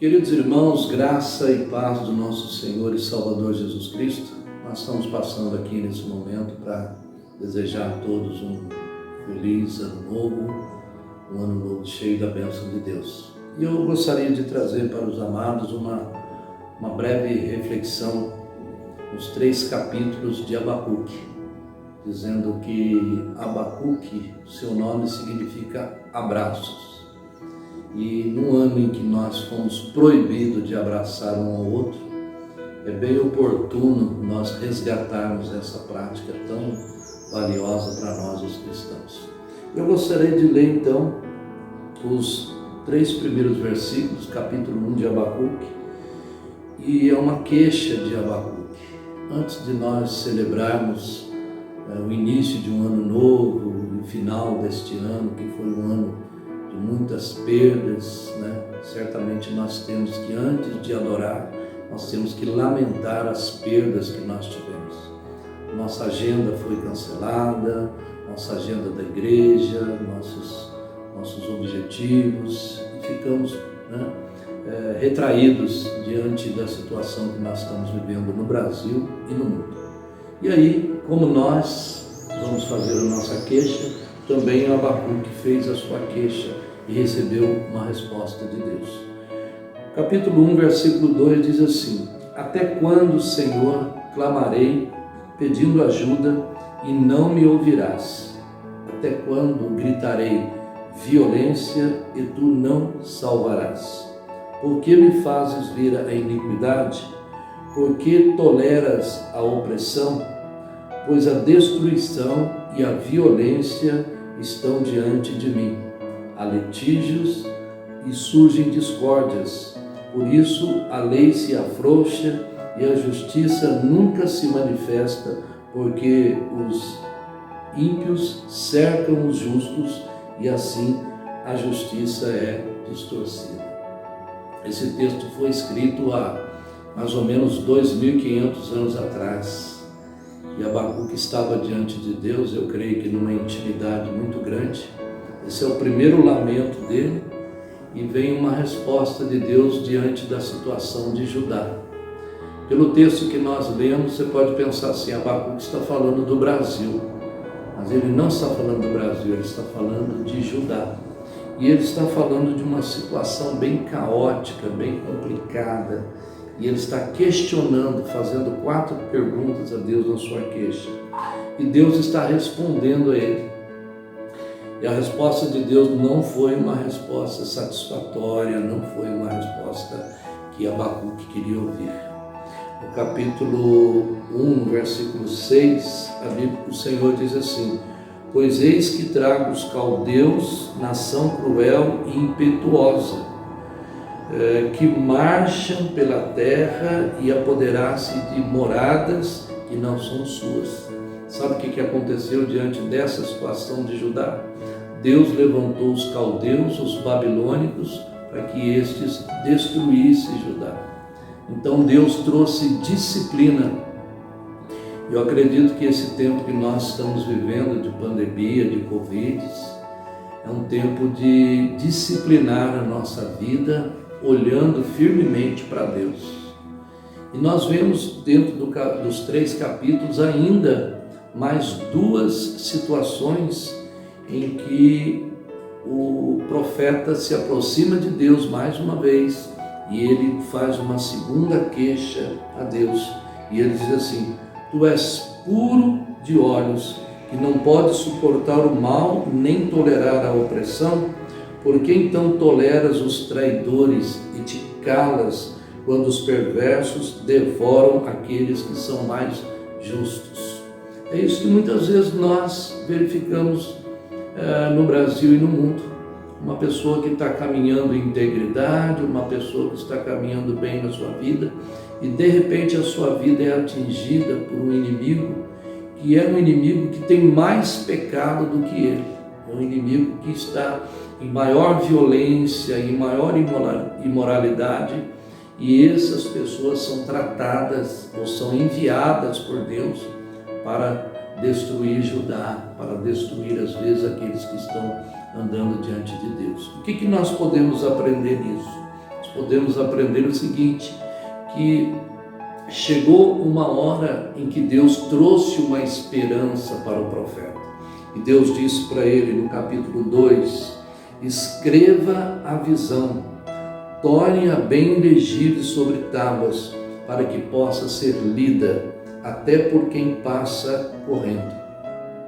Queridos irmãos, graça e paz do nosso Senhor e Salvador Jesus Cristo, nós estamos passando aqui nesse momento para desejar a todos um feliz ano novo, um ano novo cheio da bênção de Deus. E eu gostaria de trazer para os amados uma breve reflexão nos 3 capítulos de Abacuque, dizendo que Abacuque, seu nome significa abraços. E no ano em que nós fomos proibidos de abraçar um ao outro, é bem oportuno nós resgatarmos essa prática tão valiosa para nós os cristãos. Eu gostaria de ler então os 3 primeiros versículos, capítulo 1 de Abacuque, e é uma queixa de Abacuque. Antes de nós celebrarmos o início de um ano novo, o final deste ano, que foi um ano de muitas perdas, certamente nós temos que, antes de adorar, nós temos que lamentar as perdas que nós tivemos. Nossa agenda foi cancelada, nossa agenda da igreja, nossos objetivos, e ficamos retraídos diante da situação que nós estamos vivendo no Brasil e no mundo. E aí, como nós vamos fazer a nossa queixa, também Abacuque fez a sua queixa e recebeu uma resposta de Deus. Capítulo 1, versículo 2 diz assim: Até quando, Senhor, clamarei pedindo ajuda e não me ouvirás? Até quando gritarei violência e tu não salvarás? Por que me fazes vir a iniquidade? Por que toleras a opressão? Pois a destruição e a violência estão diante de mim. Há litígios e surgem discórdias. Por isso a lei se afrouxa e a justiça nunca se manifesta, porque os ímpios cercam os justos e assim a justiça é distorcida. Esse texto foi escrito há mais ou menos 2.500 anos atrás. E Abacuque estava diante de Deus, eu creio que numa intimidade muito grande. Esse é o primeiro lamento dele, e vem uma resposta de Deus diante da situação de Judá. Pelo texto que nós lemos, você pode pensar assim: Abacuque está falando do Brasil, mas ele não está falando do Brasil, ele está falando de Judá. E ele está falando de uma situação bem caótica, bem complicada, e ele está questionando, fazendo 4 perguntas a Deus na sua queixa. E Deus está respondendo a ele. E a resposta de Deus não foi uma resposta satisfatória, não foi uma resposta que Abacuque queria ouvir. No capítulo 1, versículo 6, o Senhor diz assim: Pois eis que trago os caldeus, nação cruel e impetuosa, que marcham pela terra e apoderar-se de moradas que não são suas. Sabe o que aconteceu diante dessa situação de Judá? Deus levantou os caldeus, os babilônicos, para que estes destruíssem Judá. Então Deus trouxe disciplina. Eu acredito que esse tempo que nós estamos vivendo de pandemia, de Covid, é um tempo de disciplinar a nossa vida, olhando firmemente para Deus. E nós vemos dentro dos 3 capítulos ainda mais 2 situações em que o profeta se aproxima de Deus mais uma vez, e ele faz uma segunda queixa a Deus, e ele diz assim: Tu és puro de olhos, que não pode suportar o mal, nem tolerar a opressão. Por que então toleras os traidores e te calas quando os perversos devoram aqueles que são mais justos? É isso que muitas vezes nós verificamos no Brasil e no mundo. Uma pessoa que está caminhando em integridade, uma pessoa que está caminhando bem na sua vida, e de repente a sua vida é atingida por um inimigo, que é um inimigo que tem mais pecado do que ele. É um inimigo que está em maior violência, em maior imoralidade, e essas pessoas são tratadas ou são enviadas por Deus para destruir Judá, para destruir às vezes aqueles que estão andando diante de Deus. O que nós podemos aprender nisso? Nós podemos aprender o seguinte, que chegou uma hora em que Deus trouxe uma esperança para o profeta. E Deus disse para ele no capítulo 2, escreva a visão, torne-a bem legível sobre tábuas, para que possa ser lida até por quem passa correndo.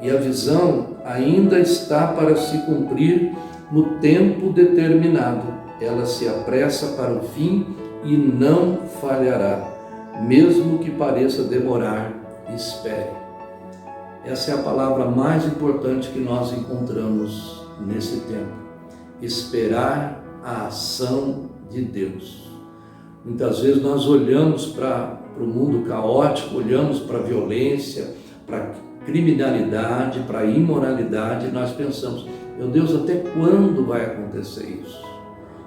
E a visão ainda está para se cumprir no tempo determinado. Ela se apressa para o fim e não falhará. Mesmo que pareça demorar, espere. Essa é a palavra mais importante que nós encontramos nesse tempo. Esperar a ação de Deus. Muitas vezes nós olhamos para o mundo caótico, olhamos para a violência, para a criminalidade, para a imoralidade, e nós pensamos, meu Deus, até quando vai acontecer isso?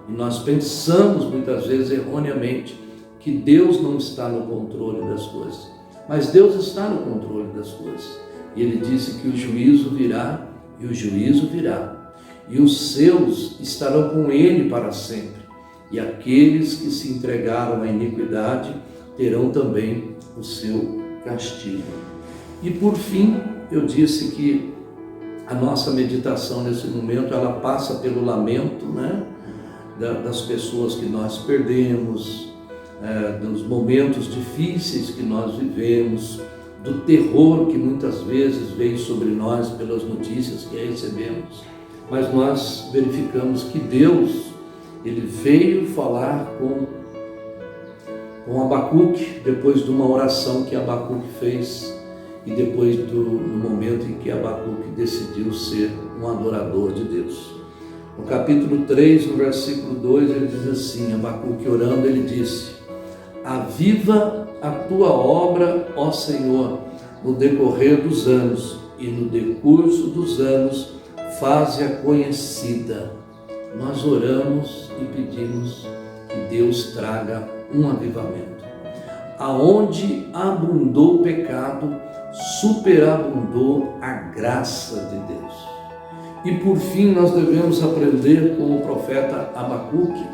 E nós pensamos muitas vezes erroneamente que Deus não está no controle das coisas. Mas Deus está no controle das coisas. E Ele disse que o juízo virá, e o juízo virá. E os seus estarão com Ele para sempre. E aqueles que se entregaram à iniquidade terão também o seu castigo. E por fim, eu disse que a nossa meditação nesse momento, ela passa pelo lamento, das pessoas que nós perdemos, dos momentos difíceis que nós vivemos, do terror que muitas vezes veio sobre nós pelas notícias que recebemos. Mas nós verificamos que Deus, Ele veio falar com Abacuque, depois de uma oração que Abacuque fez, e depois no momento em que Abacuque decidiu ser um adorador de Deus. No capítulo 3, no versículo 2, ele diz assim, Abacuque orando, ele disse, aviva a tua obra, ó Senhor, no decorrer dos anos, e no decurso dos anos, faze-a conhecida. Nós oramos e pedimos que Deus traga um avivamento. Aonde abundou o pecado, superabundou a graça de Deus. E por fim nós devemos aprender com o profeta Abacuque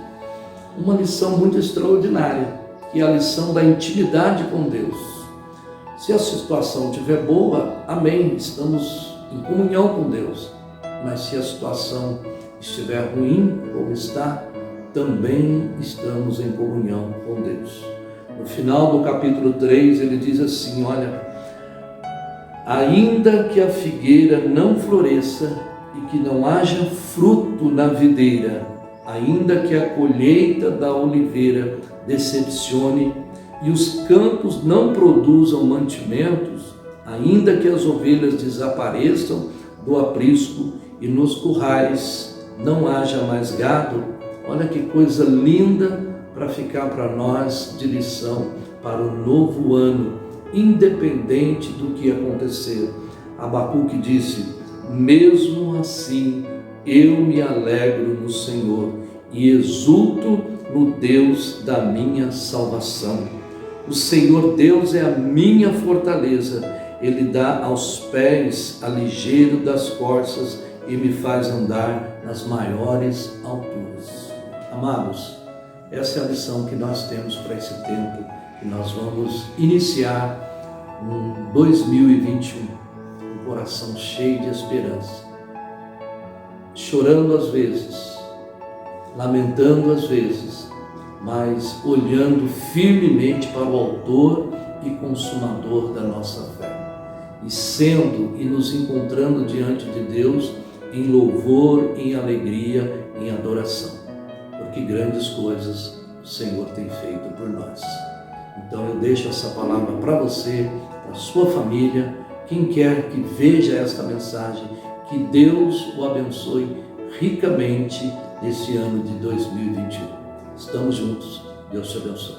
uma lição muito extraordinária, que é a lição da intimidade com Deus. Se a situação estiver boa, amém, estamos em comunhão com Deus. Mas se a situação estiver ruim, como está, também estamos em comunhão com Deus. No final do capítulo 3, ele diz assim, olha, ainda que a figueira não floresça e que não haja fruto na videira, ainda que a colheita da oliveira decepcione e os campos não produzam mantimentos, ainda que as ovelhas desapareçam do aprisco e nos currais não haja mais gado, olha que coisa linda para ficar para nós de lição para o novo ano, independente do que acontecer. Abacuque disse, mesmo assim eu me alegro no Senhor e exulto no Deus da minha salvação. O Senhor Deus é a minha fortaleza, Ele dá aos pés a ligeiro das corças e me faz andar nas maiores alturas. Amados, essa é a lição que nós temos para esse tempo, que nós vamos iniciar um 2021, um coração cheio de esperança, chorando às vezes, lamentando às vezes, mas olhando firmemente para o autor e consumador da nossa fé, e sendo e nos encontrando diante de Deus em louvor, em alegria, em adoração, porque grandes coisas o Senhor tem feito por nós. Então eu deixo essa palavra para você, para a sua família, quem quer que veja esta mensagem, que Deus o abençoe ricamente nesse ano de 2021. Estamos juntos, Deus te abençoe.